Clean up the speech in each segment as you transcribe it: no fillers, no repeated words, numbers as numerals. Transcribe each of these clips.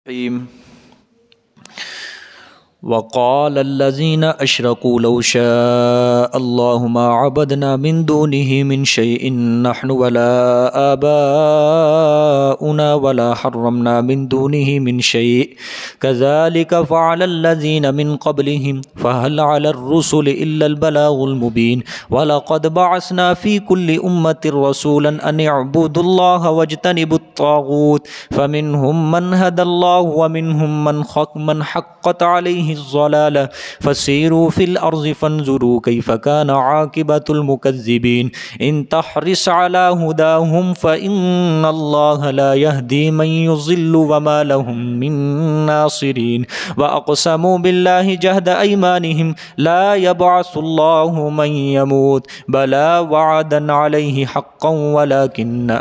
الرحيم. وقال الذين أشركوا لو شاء الله ما عبدنا من دونه من شيء نحن ولا آباؤنا ولا حرمنا من دونه من شيء كذلك فعل الذين من قبلهم فهل على الرسل إلا البلاغ المبين ولقد بعثنا في كل أمة رسولا أن اعبدوا الله واجتنبوا الطاغوت فمنهم من هدى الله ومنهم من حقت عليه الضلالة فسيروا في الأرض فانظروا كيف كان عاقبة المكذبين إن تحرص على هداهم فإن الله لا يهدي من يضل وما لهم من ناصرين وأقسموا بالله جهد أيمانهم لا يبعث الله من يموت بلى وعدا عليه حقا ولكن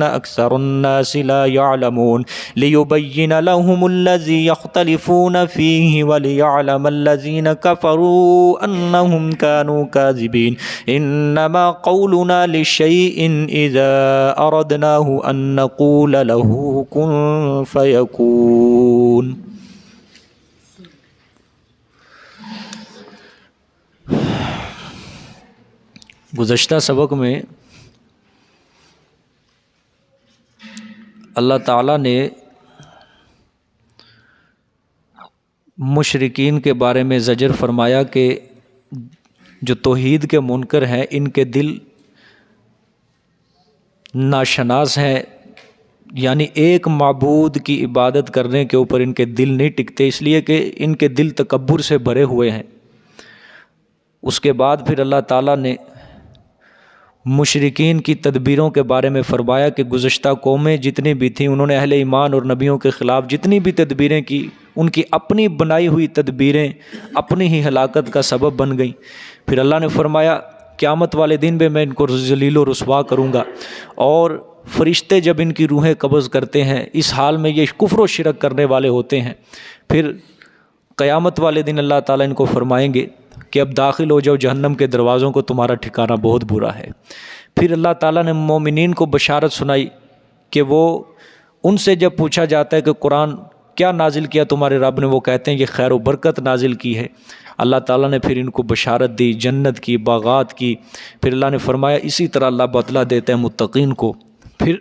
أكثر الناس لا يعلمون ليبين لهم الذي يختلفون فيه وليعلم الذين كفروا أنهم كانوا كاذبين إنما قولنا لشيء إذا أردناه أن نقول له كن فيكون. گزشتہ سبق میں اللہ تعالیٰ نے مشرکین کے بارے میں زجر فرمایا کہ جو توحید کے منکر ہیں ان کے دل ناشناس ہیں، یعنی ایک معبود کی عبادت کرنے کے اوپر ان کے دل نہیں ٹکتے، اس لیے کہ ان کے دل تکبر سے بھرے ہوئے ہیں۔ اس کے بعد پھر اللہ تعالیٰ نے مشرکین کی تدبیروں کے بارے میں فرمایا کہ گزشتہ قومیں جتنی بھی تھیں انہوں نے اہل ایمان اور نبیوں کے خلاف جتنی بھی تدبیریں کی، ان کی اپنی بنائی ہوئی تدبیریں اپنی ہی ہلاکت کا سبب بن گئیں۔ پھر اللہ نے فرمایا قیامت والے دن میں ان کو ذلیل و رسوا کروں گا، اور فرشتے جب ان کی روحیں قبض کرتے ہیں اس حال میں یہ کفر و شرک کرنے والے ہوتے ہیں، پھر قیامت والے دن اللہ تعالیٰ ان کو فرمائیں گے کہ اب داخل ہو جاؤ جہنم کے دروازوں کو، تمہارا ٹھکانہ بہت برا ہے۔ پھر اللہ تعالیٰ نے مومنین کو بشارت سنائی کہ وہ ان سے جب پوچھا جاتا ہے کہ قرآن کیا نازل کیا تمہارے رب نے، وہ کہتے ہیں یہ خیر و برکت نازل کی ہے۔ اللہ تعالیٰ نے پھر ان کو بشارت دی، جنت کی، باغات کی۔ پھر اللہ نے فرمایا اسی طرح اللہ بدلہ دیتا ہے متقین کو۔ پھر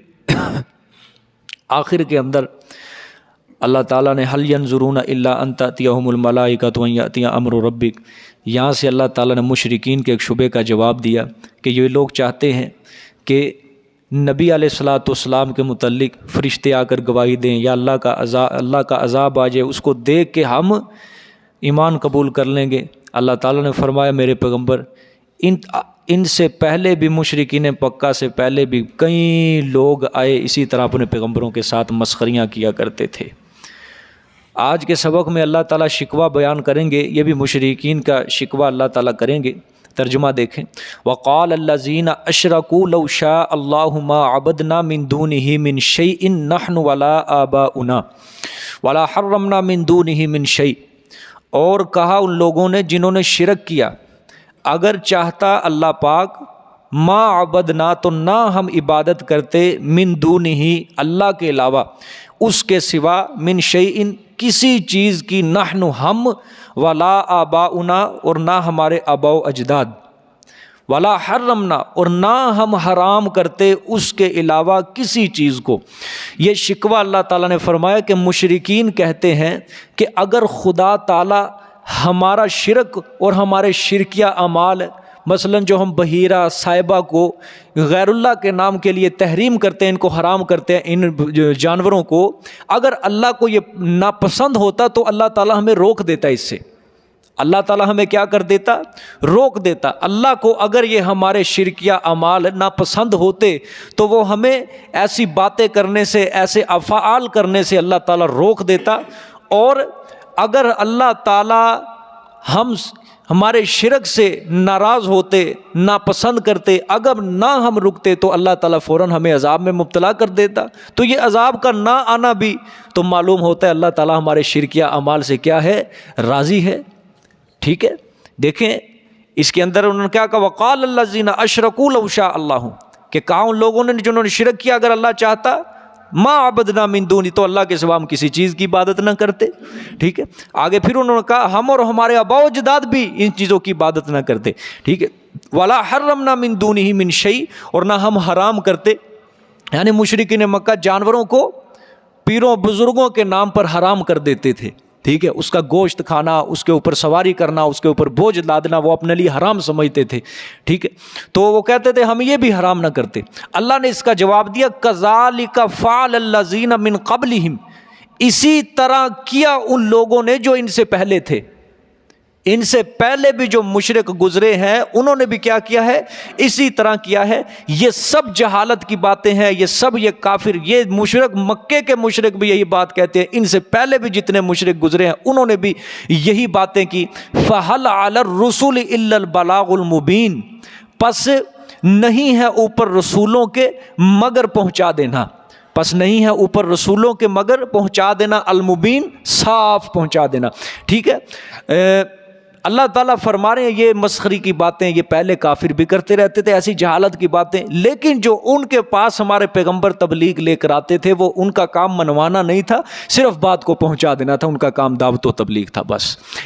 آخر کے اندر اللہ تعالیٰ نے حل ینظرون الا ان تأتیہم الملائکۃ وان یأتی امر ربک، یہاں سے اللہ تعالیٰ نے مشرکین کے ایک شبے کا جواب دیا کہ یہ لوگ چاہتے ہیں کہ نبی علیہ الصلاۃ والسلام کے متعلق فرشتے آ کر گواہی دیں یا اللہ کا عذاب آ جائے، اس کو دیکھ کے ہم ایمان قبول کر لیں گے۔ اللہ تعالیٰ نے فرمایا میرے پیغمبر ان سے پہلے بھی مشرکین پکا سے پہلے بھی کئی لوگ آئے اسی طرح اپنے پیغمبروں کے ساتھ مسخریاں کیا کرتے تھے۔ آج کے سبق میں اللہ تعالیٰ شکوہ بیان کریں گے، یہ بھی مشرکین کا شکوہ اللہ تعالیٰ کریں گے۔ ترجمہ دیکھیں، وقال الذین اشرکوا لو شاء اللہ ما عبدنا من دونہ من شیء نحن ولا آباؤنا ولا حرمنا من دونہ من شیء، اور کہا ان لوگوں نے جنہوں نے شرک کیا اگر چاہتا اللہ پاک ما عبدنا تو نہ ہم عبادت کرتے من دونہ اللہ کے علاوہ اس کے سوا من شیء کسی چیز کی، نحن ہم، ولا آباؤنا اور نہ ہمارے آباء و اجداد، ولا حرمنا اور نہ ہم حرام کرتے اس کے علاوہ کسی چیز کو۔ یہ شکوہ اللہ تعالیٰ نے فرمایا کہ مشرکین کہتے ہیں کہ اگر خدا تعالیٰ ہمارا شرک اور ہمارے شرکیہ اعمال، مثلا جو ہم بحیرہ صاحبہ کو غیر اللہ کے نام کے لیے تحریم کرتے ہیں، ان کو حرام کرتے ہیں، ان جانوروں کو، اگر اللہ کو یہ ناپسند ہوتا تو اللہ تعالیٰ ہمیں روک دیتا اس سے۔ اللہ تعالیٰ ہمیں کیا کر دیتا؟ روک دیتا۔ اللہ کو اگر یہ ہمارے شرکیہ اعمال ناپسند ہوتے تو وہ ہمیں ایسی باتیں کرنے سے، ایسے افعال کرنے سے اللہ تعالیٰ روک دیتا، اور اگر اللہ تعالیٰ ہمارے شرک سے ناراض ہوتے، ناپسند کرتے، اگر نہ ہم رکتے تو اللہ تعالیٰ فوراً ہمیں عذاب میں مبتلا کر دیتا۔ تو یہ عذاب کا نہ آنا بھی تو معلوم ہوتا ہے اللہ تعالیٰ ہمارے شرکیہ اعمال سے کیا ہے؟ راضی ہے۔ ٹھیک ہے، دیکھیں اس کے اندر انہوں نے کیا کہا، وقال الذین اشرکوا لو شاء اللہ، کہ کہا ان لوگوں نے جنہوں نے شرک کیا اگر اللہ چاہتا ما عبدنا من دونی، تو اللہ کے سوا ہم کسی چیز کی عبادت نہ کرتے. ٹھیک ہے. آگے پھر انہوں نے کہا ہم اور ہمارے آباء و اجداد بھی ان چیزوں کی عبادت نہ کرتے. ٹھیک ہے. ولا حرمنا من دونہ من شیء، اور نہ ہم حرام کرتے، یعنی مشرکین مکہ جانوروں کو پیروں بزرگوں کے نام پر حرام کر دیتے تھے. ٹھیک ہے. اس کا گوشت کھانا، اس کے اوپر سواری کرنا، اس کے اوپر بوجھ لادنا وہ اپنے لیے حرام سمجھتے تھے. ٹھیک ہے. تو وہ کہتے تھے ہم یہ بھی حرام نہ کرتے. اللہ نے اس کا جواب دیا کذالک فعل الذین من قبلہم، اسی طرح کیا ان لوگوں نے جو ان سے پہلے تھے. ان سے پہلے بھی جو مشرک گزرے ہیں انہوں نے بھی کیا کیا ہے؟ اسی طرح کیا ہے. یہ سب جہالت کی باتیں ہیں، یہ سب یہ کافر، یہ مشرک مکے کے مشرک بھی یہی بات کہتے ہیں. ان سے پہلے بھی جتنے مشرک گزرے ہیں انہوں نے بھی یہی باتیں کی. فَهَلْ عَلَى الرُّسُلِ إِلَّا الْبَلَاغُ الْمُبِينُ، پس نہیں ہے اوپر رسولوں کے مگر پہنچا دینا. پس نہیں ہے اوپر رسولوں کے مگر پہنچا دینا، المبین صاف پہنچا دینا. ٹھیک ہے. اللہ تعالیٰ فرما رہے ہیں یہ مسخری کی باتیں یہ پہلے کافر بھی کرتے رہتے تھے، ایسی جہالت کی باتیں، لیکن جو ان کے پاس ہمارے پیغمبر تبلیغ لے کر آتے تھے وہ ان کا کام منوانا نہیں تھا، صرف بات کو پہنچا دینا تھا. ان کا کام دعوت و تبلیغ تھا بس.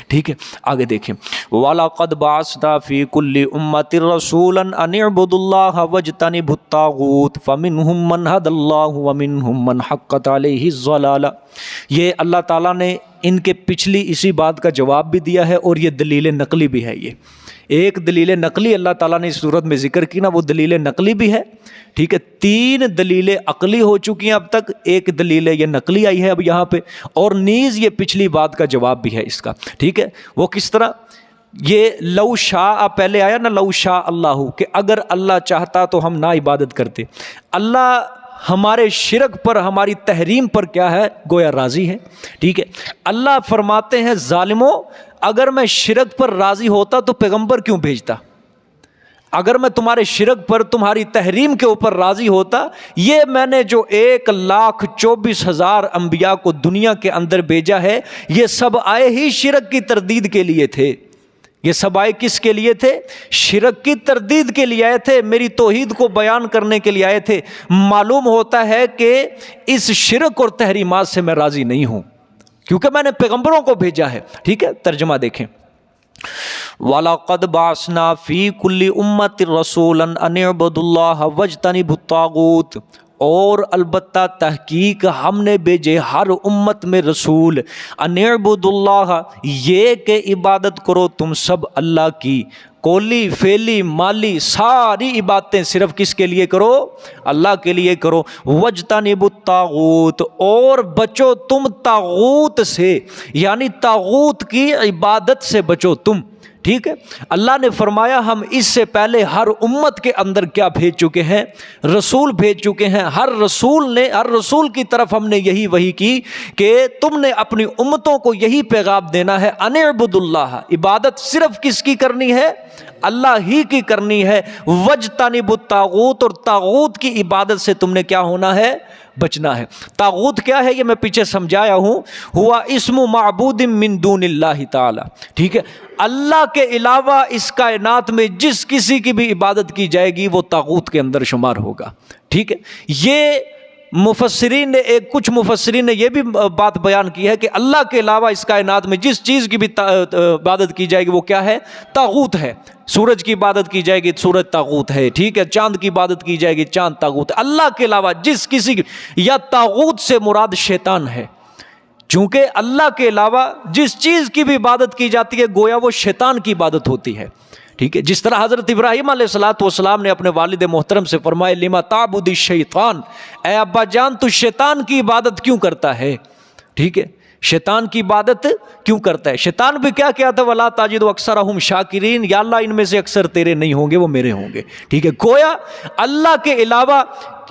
ٹھیک ہے. آگے دیکھیں. وَلَقَدْ بَعَثْنَا فِي كُلِّ أُمَّةٍ رَسُولًا أَنِ اعْبُدُوا اللَّهَ وَاجْتَنِبُوا الطَّاغُوتَ فَمِنْهُمْ مَنْ هَدَى اللَّهُ وَمِنْهُمْ مَنْ حَقَّتْ عَلَيْهِ الضَّلَالَةُ. یہ اللہ تعالیٰ نے ان کے پچھلی اسی بات کا جواب بھی دیا ہے، اور یہ دلیل نقلی بھی ہے. یہ ایک دلیل نقلی اللہ تعالیٰ نے اس صورت میں ذکر کی نا، وہ دلیل نقلی بھی ہے. ٹھیک ہے. 3 دلیلیں عقلی ہو چکی ہیں اب تک، ایک دلیل یہ نقلی آئی ہے اب یہاں پہ، اور نیز یہ پچھلی بات کا جواب بھی ہے اس کا. ٹھیک ہے. وہ کس طرح؟ یہ لو شاء پہلے آیا نا، لو شاء اللہ، کہ اگر اللہ چاہتا تو ہم نہ عبادت کرتے. اللہ ہمارے شرک پر ہماری تحریم پر کیا ہے؟ گویا راضی ہے. ٹھیک ہے. اللہ فرماتے ہیں ظالموں اگر میں شرک پر راضی ہوتا تو پیغمبر کیوں بھیجتا؟ اگر میں تمہارے شرک پر تمہاری تحریم کے اوپر راضی ہوتا، یہ میں نے جو 1,24,000 انبیاء کو دنیا کے اندر بھیجا ہے یہ سب آئے ہی شرک کی تردید کے لیے تھے. یہ سب آئے کس کے لیے تھے؟ شرک کی تردید کے لیے آئے تھے، میری توحید کو بیان کرنے کے لیے آئے تھے. معلوم ہوتا ہے کہ اس شرک اور تحریمات سے میں راضی نہیں ہوں کیونکہ میں نے پیغمبروں کو بھیجا ہے. ٹھیک ہے. ترجمہ دیکھیں. وَلَقَدْ بَعَثْنَا فِي كُلِّ أُمَّةٍ رَسُولًا أَنِ اعْبُدُوا اللَّهَ وَاجْتَنِبُوا الطَّاغُوتَ، اور البتہ تحقیق ہم نے بھیجے ہر امت میں رسول، ان اعبدوا اللہ، یہ کہ عبادت کرو تم سب اللہ کی. قولی فعلی مالی ساری عبادتیں صرف کس کے لیے کرو؟ اللہ کے لیے کرو. واجتنبوا الطاغوت، اور بچو تم طاغوت سے، یعنی طاغوت کی عبادت سے بچو تم. ٹھیک ہے. اللہ نے فرمایا ہم اس سے پہلے ہر امت کے اندر کیا بھیج چکے ہیں؟ رسول بھیج چکے ہیں. ہر رسول کی طرف ہم نے یہی وحی کی کہ تم نے اپنی امتوں کو یہی پیغام دینا ہے، ان اعبدوا اللہ، عبادت صرف کس کی کرنی ہے؟ اللہ ہی کی کرنی ہے. واجتنبوا الطاغوت، اور طاغوت کی عبادت سے تم نے کیا ہونا ہے؟ بچنا ہے. طاغوت کیا ہے یہ میں پیچھے سمجھایا ہوں، ہوا اسم معبود من دون اللہ تعالی. ٹھیک ہے. اللہ کے علاوہ اس کائنات میں جس کسی کی بھی عبادت کی جائے گی وہ طاغوت کے اندر شمار ہوگا. ٹھیک ہے. یہ مفسرین نے کچھ مفسرین نے یہ بھی بات بیان کی ہے کہ اللہ کے علاوہ اس کائنات میں جس چیز کی بھی عبادت کی جائے گی وہ کیا ہے؟ طاغوت ہے. سورج کی عبادت کی جائے گی سورج طاغوت ہے. ٹھیک ہے. چاند کی عبادت کی جائے گی چاند طاغوت ہے. اللہ کے علاوہ جس کسی کی، یا طاغوت سے مراد شیطان ہے، چونکہ اللہ کے علاوہ جس چیز کی بھی عبادت کی جاتی ہے گویا وہ شیطان کی عبادت ہوتی ہے. ٹھیک ہے. جس طرح حضرت ابراہیم علیہ السلام نے اپنے والد محترم سے فرمایا لما تعبد الشیطان، اے ابا جان تو شیطان کی عبادت کیوں کرتا ہے؟ ٹھیک ہے. شیطان کی عبادت کیوں کرتا ہے؟ شیطان بھی کیا تھا؟ وَلَا تَجِدُ أَكْثَرَهُمْ شَاكِرِينَ، یا اللہ ان میں سے اکثر تیرے نہیں ہوں گے، وہ میرے ہوں گے. ٹھیک ہے. گویا اللہ کے علاوہ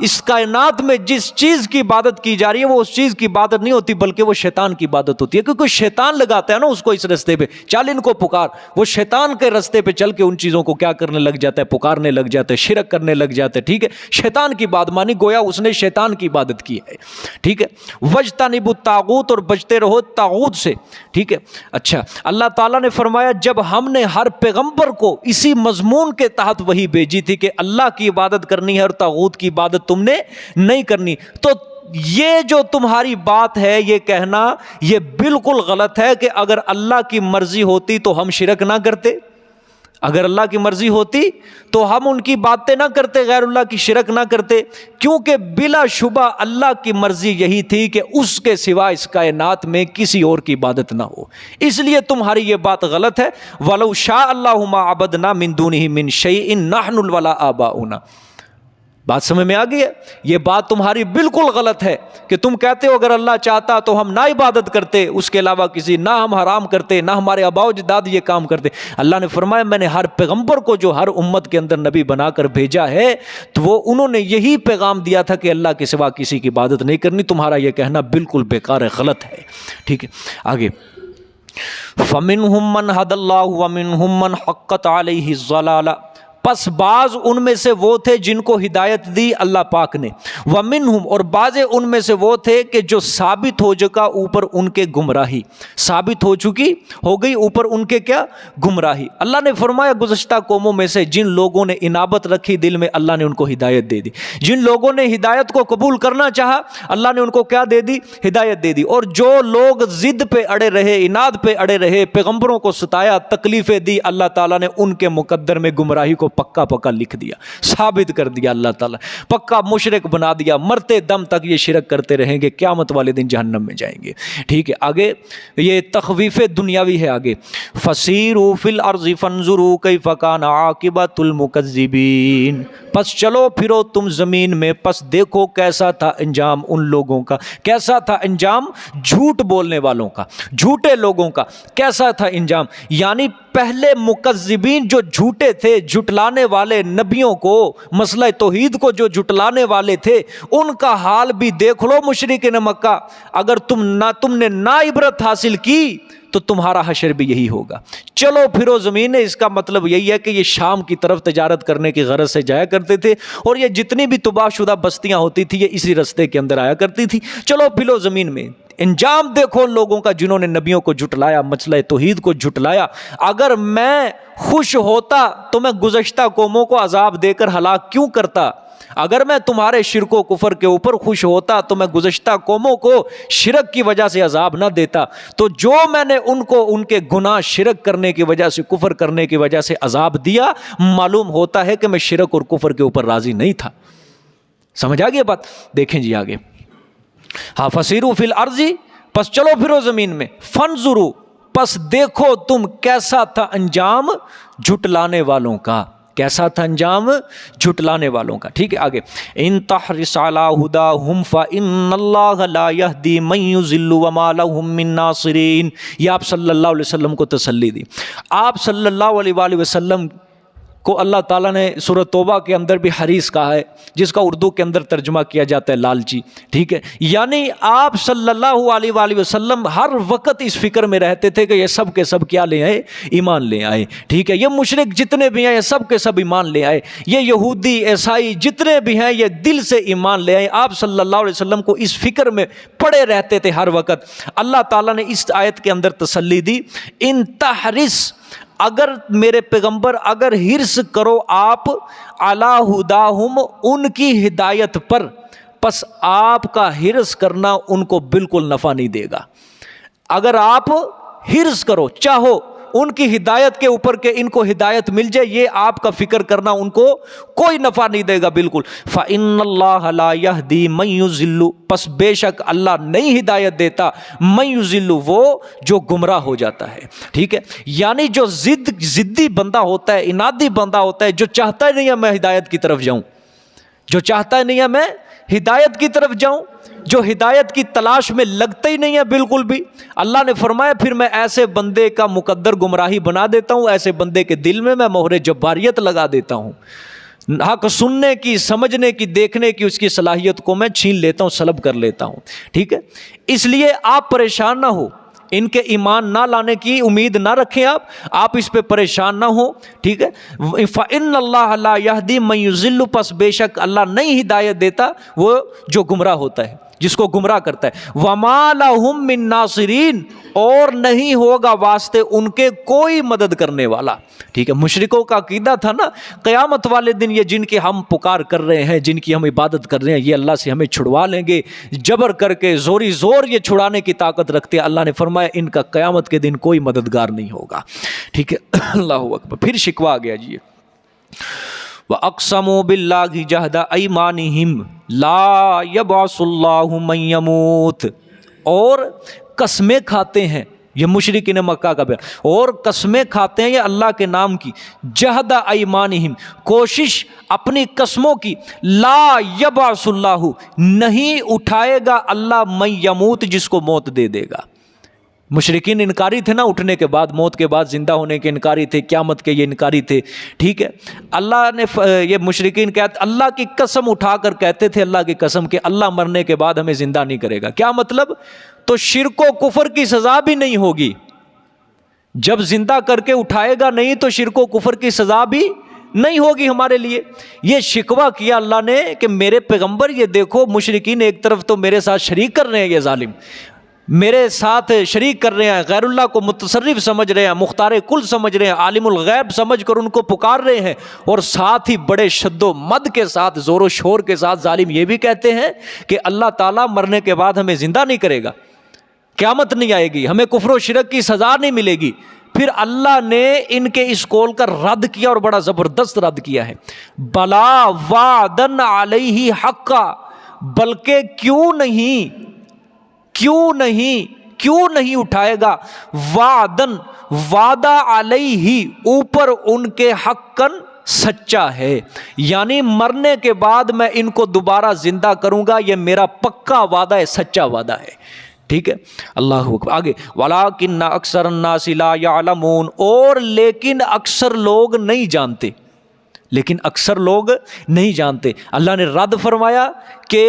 اس کائنات میں جس چیز کی عبادت کی جا رہی ہے وہ اس چیز کی عبادت نہیں ہوتی بلکہ وہ شیطان کی عبادت ہوتی ہے. کیونکہ شیطان لگاتا ہے نا اس کو اس رستے پہ، چل ان کو پکار. وہ شیطان کے رستے پہ چل کے ان چیزوں کو کیا کرنے لگ جاتا ہے؟ پکارنے لگ جاتا ہے، شرک کرنے لگ جاتا ہے. ٹھیک ہے. شیطان کی بات مانی، گویا اس نے شیطان کی عبادت کی ہے. ٹھیک ہے. واجتنبوا الطاغوت، اور بچتے رہو طاغوت سے. ٹھیک ہے. اچھا. اللہ تعالیٰ نے فرمایا جب ہم نے ہر پیغمبر کو اسی مضمون کے تحت وہی بھیجی تھی کہ اللہ کی عبادت کرنی ہے اور طاغوت کی عبادت تم نے نہیں کرنی، تو یہ جو تمہاری بات ہے یہ کہنا یہ بالکل غلط ہے کہ اگر اللہ کی مرضی ہوتی تو ہم شرک نہ کرتے، اگر اللہ کی مرضی ہوتی تو ہم ان کی باتیں نہ کرتے، غیر اللہ کی شرک نہ کرتے، کیونکہ بلا شبہ اللہ کی مرضی یہی تھی کہ اس کے سوا اس کائنات میں کسی اور کی عبادت نہ ہو، اس لیے تمہاری یہ بات غلط ہے۔ وَلَوْ شَاءَ اللَّهُ مَا عَبَدْنَا مِن دُونِهِ مِن شَيْءٍ نَحْنُ وَلَا آبَاؤُنَا۔ بات سمجھ میں آ گئی ہے؟ یہ بات تمہاری بالکل غلط ہے کہ تم کہتے ہو اگر اللہ چاہتا تو ہم نہ عبادت کرتے اس کے علاوہ کسی، نہ ہم حرام کرتے، نہ ہمارے آباء و اجداد یہ کام کرتے۔ اللہ نے فرمایا میں نے ہر پیغمبر کو جو ہر امت کے اندر نبی بنا کر بھیجا ہے تو وہ انہوں نے یہی پیغام دیا تھا کہ اللہ کے سوا کسی کی عبادت نہیں کرنی۔ تمہارا یہ کہنا بالکل بیکار ہے، غلط ہے، ٹھیک ہے؟ آگے فَمِنْهُمْ مَنْ هَدَى اللَّهُ وَمِنْهُمْ مَنْ حَقَّتْ عَلَيْهِ الضَّلَالَةُ، پس بعض ان میں سے وہ تھے جن کو ہدایت دی اللہ پاک نے، وَمِنْهُمْ اور بعض ان میں سے وہ تھے کہ جو ثابت ہو چکا اوپر ان کے گمراہی، ثابت ہو چکی ہو گئی اوپر ان کے کیا؟ گمراہی۔ اللہ نے فرمایا گزشتہ قوموں میں سے جن لوگوں نے انابت رکھی دل میں اللہ نے ان کو ہدایت دے دی، جن لوگوں نے ہدایت کو قبول کرنا چاہا اللہ نے ان کو کیا دے دی؟ ہدایت دے دی۔ اور جو لوگ ضد پہ اڑے رہے، اناد پہ اڑے رہے، پیغمبروں کو ستایا، تکلیفیں دی، اللہ تعالیٰ نے ان کے مقدر میں گمراہی کو پکا پکا لکھ دیا، ثابت کر دیا، اللہ تعالیٰ پکا مشرک بنا دیا، مرتے دم تک یہ شرک کرتے رہیں گے، قیامت والے دن جہنم میں جائیں گے، ٹھیک ہے؟ آگے یہ تخویف دنیاوی ہے، آگے فسیروا فی الارض فانظروا کیف کان عاقبۃ المکذبین، پس چلو پھرو تم زمین میں، پس دیکھو کیسا تھا انجام ان لوگوں کا، کیسا تھا انجام جھوٹ بولنے والوں کا، جھوٹے لوگوں کا کیسا تھا انجام، یعنی پہلے مکذبین جو جھوٹے تھے، جھٹلانے والے نبیوں کو، مسئلہ توحید کو جو جھٹلانے والے تھے، ان کا حال بھی دیکھ لو مشرکین مکہ۔ اگر تم نے نا عبرت حاصل کی تو تمہارا حشر بھی یہی ہوگا۔ چلو پھرو زمین ہے، اس کا مطلب یہی ہے کہ یہ شام کی طرف تجارت کرنے کی غرض سے جایا کرتے تھے، اور یہ جتنی بھی تباہ شدہ بستیاں ہوتی تھی یہ اسی رستے کے اندر آیا کرتی تھی۔ چلو پھرو زمین میں، انجام دیکھو لوگوں کا جنہوں نے نبیوں کو جھٹلایا، مسئلہ توحید کو جھٹلایا۔ اگر میں خوش ہوتا تو میں گزشتہ قوموں کو عذاب دے کر ہلاک کیوں کرتا؟ اگر میں تمہارے شرک و کفر کے اوپر خوش ہوتا تو میں گزشتہ قوموں کو شرک کی وجہ سے عذاب نہ دیتا، تو جو میں نے ان کو ان کے گناہ شرک کرنے کی وجہ سے، کفر کرنے کی وجہ سے عذاب دیا، معلوم ہوتا ہے کہ میں شرک اور کفر کے اوپر راضی نہیں تھا۔ سمجھ آ گئی بات؟ دیکھیں جی آگے، ہاں فسیروا فی الارض، پس چلو پھرو زمین میں، فانظروا پس دیکھو تم کیسا تھا انجام جھٹلانے والوں کا، کیسا تھا انجام جھٹلانے والوں کا، ٹھیک ہے؟ آگے ان تحرص علی ھداھم فإن اللہ لا یہدی من یضل وما لهم من ناصرین، یہ آپ صلی اللہ علیہ وسلم کو تسلی دی۔ آپ صلی اللہ علیہ وآلہ وسلم کو اللہ تعالیٰ نے سورۃ توبہ کے اندر بھی حریص کہا ہے، جس کا اردو کے اندر ترجمہ کیا جاتا ہے لالچی، ٹھیک ہے؟ یعنی آپ صلی اللہ علیہ وآلہ وسلم ہر وقت اس فکر میں رہتے تھے کہ یہ سب کے سب کیا لے آئے؟ ایمان لے آئے، ٹھیک ہے؟ یہ مشرک جتنے بھی ہیں یہ سب کے سب ایمان لے آئے، یہ یہودی عیسائی جتنے بھی ہیں یہ دل سے ایمان لے آئے۔ آپ صلی اللہ علیہ وسلم کو اس فکر میں پڑے رہتے تھے ہر وقت۔ اللہ تعالیٰ نے اس آیت کے اندر تسلی دی، ان تحرص، اگر میرے پیغمبر اگر حرص کرو آپ علی ھداھم، ان کی ہدایت پر، پس آپ کا حرص کرنا ان کو بالکل نفع نہیں دے گا۔ اگر آپ حرص کرو، چاہو ان کی ہدایت کے اوپر کہ ان کو ہدایت مل جائے، یہ آپ کا فکر کرنا ان کو کوئی نفع نہیں دے گا بالکل۔ فإن اللہ لا یہدی من یضل، پس بے شک اللہ نہیں ہدایت دیتا من یضل، وہ جو گمراہ ہو جاتا ہے، ٹھیک ہے؟ یعنی جو ضدی بندہ ہوتا ہے، انادی بندہ ہوتا ہے، جو چاہتا ہی نہیں ہے میں ہدایت کی طرف جاؤں، جو چاہتا ہی نہیں ہے میں ہدایت کی طرف جاؤں، جو ہدایت کی تلاش میں لگتا ہی نہیں ہے بالکل بھی، اللہ نے فرمایا پھر میں ایسے بندے کا مقدر گمراہی بنا دیتا ہوں، ایسے بندے کے دل میں مہر جباریت لگا دیتا ہوں، حق سننے کی، سمجھنے کی، دیکھنے کی اس کی صلاحیت کو میں چھین لیتا ہوں، سلب کر لیتا ہوں، ٹھیک ہے؟ اس لیے آپ پریشان نہ ہو، ان کے ایمان نہ لانے کی امید نہ رکھیں، آپ اس پہ پریشان نہ ہو، ٹھیک ہے؟ فإن اللہ لا یہدی من یضل، پس بے شک اللہ نہیں ہدایت دیتا وہ جو گمراہ ہوتا ہے، جس کو گمراہ کرتا ہے۔ وما لهم من ناصرین، اور نہیں ہوگا واسطے ان کے کوئی مدد کرنے والا. ٹھیک ہے, مشرکوں کا عقیدہ تھا نا قیامت والے دن یہ جن کی ہم پکار کر رہے ہیں, جن کی ہم عبادت کر رہے ہیں, یہ اللہ سے ہمیں چھڑوا لیں گے, جبر کر کے زوری زور یہ چھڑانے کی طاقت رکھتے ہیں. اللہ نے فرمایا ان کا قیامت کے دن کوئی مددگار نہیں ہوگا. ٹھیک ہے, اللہ اکبر. پھر شکوہ آ گیا جی, وَأَقْسَمُوا بِاللَّهِ جَهْدَ أَيْمَانِهِمْ لَا يَبْعَثُ اللَّهُ مَن يَمُوتُ. اور قسمیں کھاتے ہیں, یہ مشرکین مکہ کا بیان, اور قسمیں کھاتے ہیں یہ اللہ کے نام کی, جہد ایمانہم, کوشش اپنی قسموں کی, لا یبعث اللہ, نہیں اٹھائے گا اللہ, من یموت, جس کو موت دے دے گا. مشرکین انکاری تھے نا, اٹھنے کے بعد, موت کے بعد زندہ ہونے کے انکاری تھے, قیامت کے یہ انکاری تھے. ٹھیک ہے, اللہ نے یہ مشرکین کہتے, اللہ کی قسم اٹھا کر کہتے تھے, اللہ کی قسم کہ اللہ مرنے کے بعد ہمیں زندہ نہیں کرے گا. کیا مطلب؟ تو شرک و کفر کی سزا بھی نہیں ہوگی. جب زندہ کر کے اٹھائے گا نہیں تو شرک و کفر کی سزا بھی نہیں ہوگی ہمارے لیے. یہ شکوہ کیا اللہ نے کہ میرے پیغمبر یہ دیکھو, مشرکین ایک طرف تو میرے ساتھ شریک کر رہے ہیں, یہ ظالم میرے ساتھ شریک کر رہے ہیں, غیر اللہ کو متصرف سمجھ رہے ہیں, مختار کل سمجھ رہے ہیں, عالم الغیب سمجھ کر ان کو پکار رہے ہیں, اور ساتھ ہی بڑے شد و مد کے ساتھ, زور و شور کے ساتھ ظالم یہ بھی کہتے ہیں کہ اللہ تعالیٰ مرنے کے بعد ہمیں زندہ نہیں کرے گا, قیامت نہیں آئے گی, ہمیں کفر و شرک کی سزا نہیں ملے گی. پھر اللہ نے ان کے اس قول کا رد کیا, اور بڑا زبردست رد کیا ہے. بلا وعدن علیہ حقا, بلکہ کیوں نہیں اٹھائے گا, وعدن, وعدہ علیہ, اوپر ان کے حقاً, سچا ہے. یعنی مرنے کے بعد میں ان کو دوبارہ زندہ کروں گا, یہ میرا پکا وعدہ ہے, سچا وعدہ ہے. ٹھیک ہے, اللہ اکبر. آگے, وَلَٰكِنَّ أَكْثَرَ النَّاسِ لَا يَعْلَمُونَ, اور لیکن اکثر لوگ نہیں جانتے, لیکن اکثر لوگ نہیں جانتے. اللہ نے رد فرمایا کہ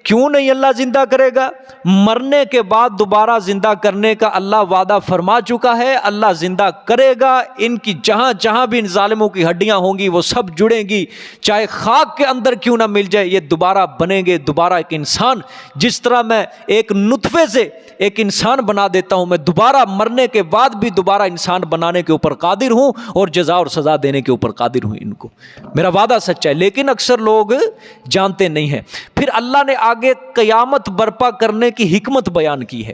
کیوں نہیں اللہ زندہ کرے گا, مرنے کے بعد دوبارہ زندہ کرنے کا اللہ وعدہ فرما چکا ہے, اللہ زندہ کرے گا. ان کی جہاں جہاں بھی ان ظالموں کی ہڈیاں ہوں گی وہ سب جڑیں گی, چاہے خاک کے اندر کیوں نہ مل جائے, یہ دوبارہ بنیں گے, دوبارہ ایک انسان. جس طرح میں ایک نطفے سے ایک انسان بنا دیتا ہوں, میں دوبارہ مرنے کے بعد بھی دوبارہ انسان بنانے کے اوپر قادر ہوں, اور جزا اور سزا دینے کے اوپر قادر ہوں. ان کو میرا وعدہ سچا ہے, لیکن اکثر لوگ جانتے نہیں ہیں. پھر اللہ نے آگے قیامت برپا کرنے کی حکمت بیان کی ہے,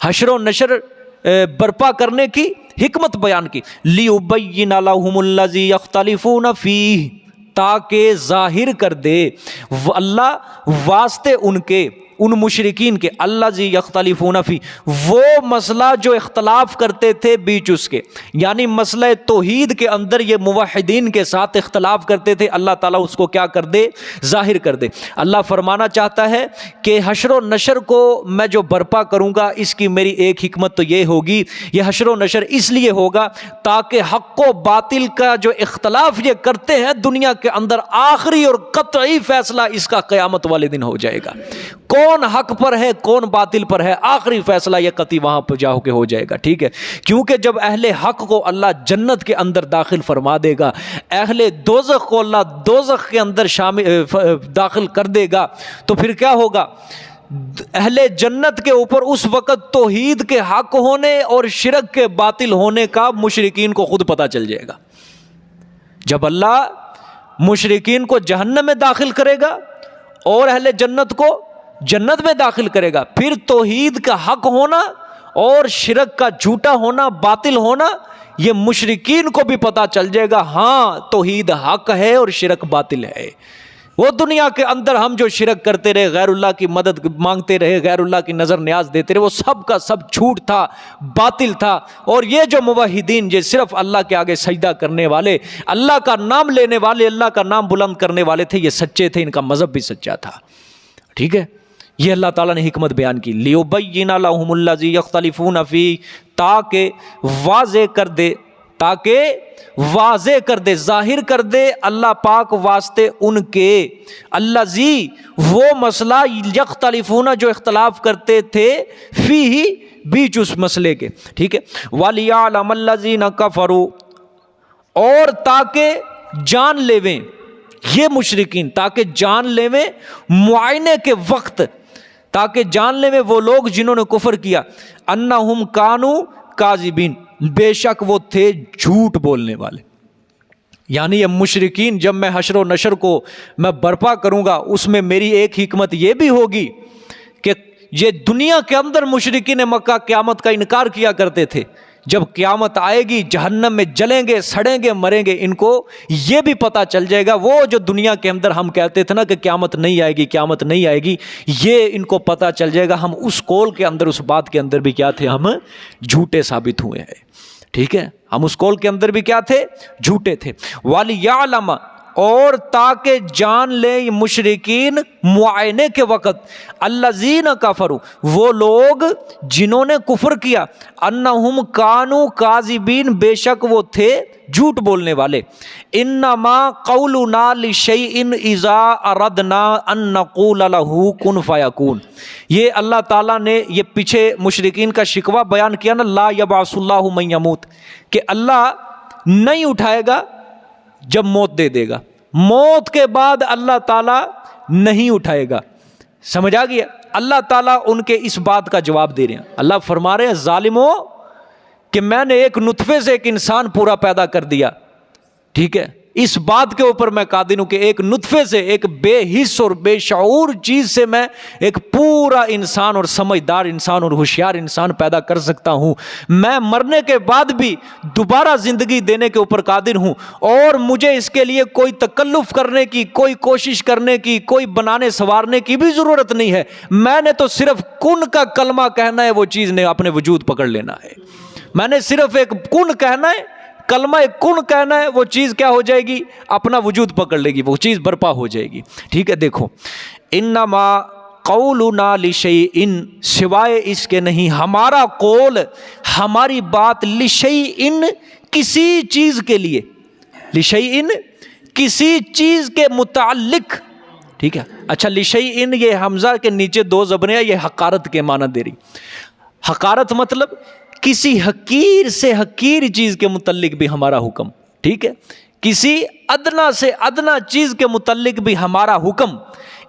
حشر و نشر برپا کرنے کی حکمت بیان کی. لِيُبَيِّنَ لَهُمُ الَّذِي يَخْتَلِفُونَ فِيهِ, تاکہ ظاہر کر دے اللہ واسطے ان کے, ان مشرکین کے, الذی یختلفون فی, وہ مسئلہ جو اختلاف کرتے تھے بیچ اس کے, یعنی مسئلہ توحید کے اندر یہ موحدین کے ساتھ اختلاف کرتے تھے, اللہ تعالیٰ اس کو کیا کر دے, ظاہر کر دے. اللہ فرمانا چاہتا ہے کہ حشر و نشر کو میں جو برپا کروں گا, اس کی میری ایک حکمت تو یہ ہوگی, یہ حشر و نشر اس لیے ہوگا تاکہ حق و باطل کا جو اختلاف یہ کرتے ہیں دنیا کے اندر, آخری اور قطعی فیصلہ اس کا قیامت والے دن ہو جائے گا. کون حق پر ہے کون باطل پر ہے, آخری فیصلہ یہ قطعی وہاں پہ جا کے ہو جائے گا. ٹھیک ہے, کیونکہ جب اہل حق کو اللہ جنت کے اندر داخل فرما دے گا, اہل دوزخ کو اللہ دوزخ کے اندر داخل کر دے گا, تو پھر کیا ہوگا, اہل جنت کے اوپر اس وقت توحید کے حق ہونے اور شرک کے باطل ہونے کا مشرکین کو خود پتہ چل جائے گا. جب اللہ مشرکین کو جہنم میں داخل کرے گا اور اہل جنت کو جنت میں داخل کرے گا, پھر توحید کا حق ہونا اور شرک کا جھوٹا ہونا, باطل ہونا, یہ مشرکین کو بھی پتہ چل جائے گا. ہاں توحید حق ہے اور شرک باطل ہے. وہ دنیا کے اندر ہم جو شرک کرتے رہے, غیر اللہ کی مدد مانگتے رہے, غیر اللہ کی نظر نیاز دیتے رہے, وہ سب کا سب جھوٹ تھا, باطل تھا. اور یہ جو موحدین, یہ صرف اللہ کے آگے سجدہ کرنے والے, اللہ کا نام لینے والے, اللہ کا نام بلند کرنے والے تھے, یہ سچے تھے, ان کا مذہب بھی سچا تھا. ٹھیک ہے, یہ اللہ تعالیٰ نے حکمت بیان کی. لِيُبَيِّنَ لَهُمُ الَّذِي يَخْتَلِفُونَ فِيهِ, تاکہ واضح کر دے, ظاہر کر دے اللہ پاک واسطے ان کے, الذی, وہ مسئلہ, یختلفون, جو اختلاف کرتے تھے, فیہ, بیچ اس مسئلے کے. ٹھیک ہے, وَلِيَعْلَمَ الَّذِينَ كَفَرُوا, اور تاکہ جان لیویں یہ مشرکین, تاکہ جان لیویں معائنے کے وقت, تاکہ جان لیں وہ لوگ جنہوں نے کفر کیا انہم کانو کاذبین، بے شک وہ تھے جھوٹ بولنے والے. یعنی یہ مشرکین جب میں حشر و نشر کو میں برپا کروں گا اس میں میری ایک حکمت یہ بھی ہوگی کہ یہ دنیا کے اندر مشرکین مکہ قیامت کا انکار کیا کرتے تھے، جب قیامت آئے گی جہنم میں جلیں گے، سڑیں گے، مریں گے، ان کو یہ بھی پتہ چل جائے گا وہ جو دنیا کے اندر ہم کہتے تھے نا کہ قیامت نہیں آئے گی، قیامت نہیں آئے گی، یہ ان کو پتہ چل جائے گا ہم اس قول کے اندر، اس بات کے اندر بھی کیا تھے، ہم جھوٹے ثابت ہوئے ہیں. ٹھیک ہے، ہم اس قول کے اندر بھی کیا تھے، جھوٹے تھے. وَلِيَعْلَمَ، اور تاکہ جان لیں یہ مشرکین معائنے کے وقت الذین کفروا، وہ لوگ جنہوں نے کفر کیا، انہم کانوا کاذبین، بے شک وہ تھے جھوٹ بولنے والے. انما قولنا لشیء اذا اردنا ان نقول له کن فیکون. یہ اللہ تعالیٰ نے یہ پیچھے مشرکین کا شکوہ بیان کیا نا، لا یبعث اللہ من یموت، کہ اللہ نہیں اٹھائے گا جب موت دے دے گا، موت کے بعد اللہ تعالیٰ نہیں اٹھائے گا. سمجھ آ گیا؟ اللہ تعالیٰ ان کے اس بات کا جواب دے رہے ہیں. اللہ فرما رہے ہیں ظالموں کہ میں نے ایک نطفے سے ایک انسان پورا پیدا کر دیا. ٹھیک ہے، اس بات کے اوپر میں قادر ہوں کہ ایک نطفے سے، ایک بے حس اور بے شعور چیز سے میں ایک پورا انسان اور سمجھدار انسان اور ہوشیار انسان پیدا کر سکتا ہوں. میں مرنے کے بعد بھی دوبارہ زندگی دینے کے اوپر قادر ہوں، اور مجھے اس کے لیے کوئی تکلف کرنے کی، کوئی کوشش کرنے کی، کوئی بنانے سنوارنے کی بھی ضرورت نہیں ہے. میں نے تو صرف کن کا کلمہ کہنا ہے، وہ چیز نے اپنے وجود پکڑ لینا ہے. میں نے صرف ایک کن کہنا ہے، کلمہ کن کہنا ہے، وہ چیز کیا ہو جائے گی، اپنا وجود پکڑ لے گی، وہ چیز برپا ہو جائے گی. ٹھیک ہے، دیکھو انما قولنا لشیء، سوائے اس کے نہیں ہمارا قول، ہماری بات، لشیء کسی چیز کے لیے، لشیء کسی چیز کے متعلق. ٹھیک ہے، اچھا لشیء یہ حمزہ کے نیچے دو زبریں، یہ حقارت کے معنی دے رہی. حقارت مطلب کسی حقیر سے حقیر چیز کے متعلق بھی ہمارا حکم. ٹھیک ہے، کسی ادنا سے ادنا چیز کے متعلق بھی ہمارا حکم.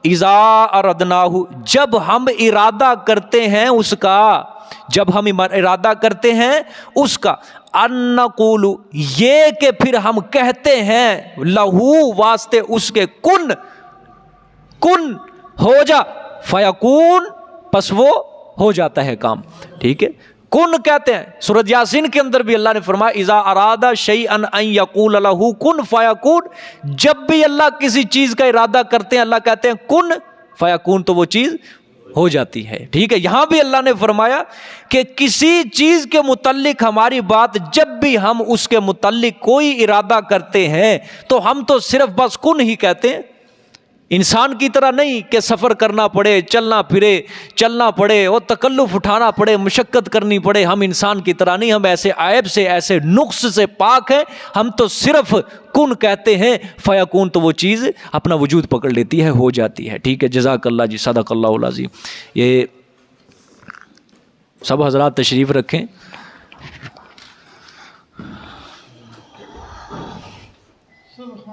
اذا اردناہ، جب ہم ارادہ کرتے ہیں اس کا، جب ہم ارادہ کرتے ہیں اس کا، ان نقول، یہ کہ پھر ہم کہتے ہیں، لہو واسطے اس کے، کن، کن ہو جا، فیکون، پس وہ ہو جاتا ہے کام. ٹھیک ہے، کن کہتے ہیں. سورۃ یاسین کے اندر بھی اللہ نے فرمایا اذا ارادہ شیئا ان یقول لہ کن فیکون، جب بھی اللہ کسی چیز کا ارادہ کرتے ہیں اللہ کہتے ہیں کن فیکون، تو وہ چیز ہو جاتی ہے. ٹھیک ہے، یہاں بھی اللہ نے فرمایا کہ کسی چیز کے متعلق ہماری بات، جب بھی ہم اس کے متعلق کوئی ارادہ کرتے ہیں تو ہم تو صرف بس کن ہی کہتے ہیں. انسان کی طرح نہیں کہ سفر کرنا پڑے، چلنا پڑے اور تکلف اٹھانا پڑے، مشقت کرنی پڑے. ہم انسان کی طرح نہیں، ہم ایسے عیب سے، ایسے نقص سے پاک ہیں. ہم تو صرف کن کہتے ہیں، فیکون، تو وہ چیز اپنا وجود پکڑ لیتی ہے، ہو جاتی ہے. ٹھیک ہے، جزاک اللہ جی، صدق اللہ العظیم. یہ سب حضرات تشریف رکھیں.